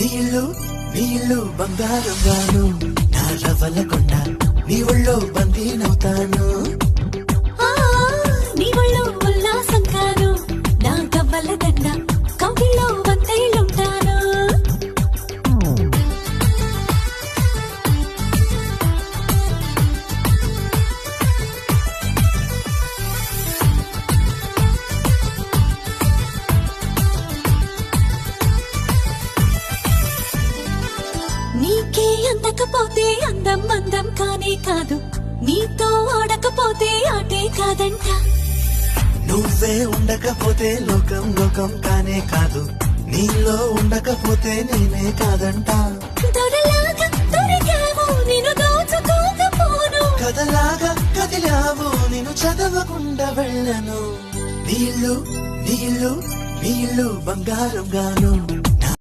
నీళ్ళు బంగారం గాను నా రవ్వల కొండ నీ ఒళ్ళో బందీనవుతాను. నీ ఒళ్ళో ఉల్లాసం కాను నా గవ్వల దండ కౌగిల్లో వంతైలుంటాను. నీకే అందకపోతే అందం అందం కానే కాదు, నీతో ఆడకపోతే ఆటే కాదంట. నువ్వే ఉండకపోతే లోకం లోకం కానే కాదు, నీలో ఉండకపోతే నేనే కాదంట. దొరలాగా దొరికావు నిన్ను దోచుకోకపోను, కథలాగా కదిలావు నిన్ను చదవకుండా వెళ్ళను. నీళ్ళు బంగారం గాను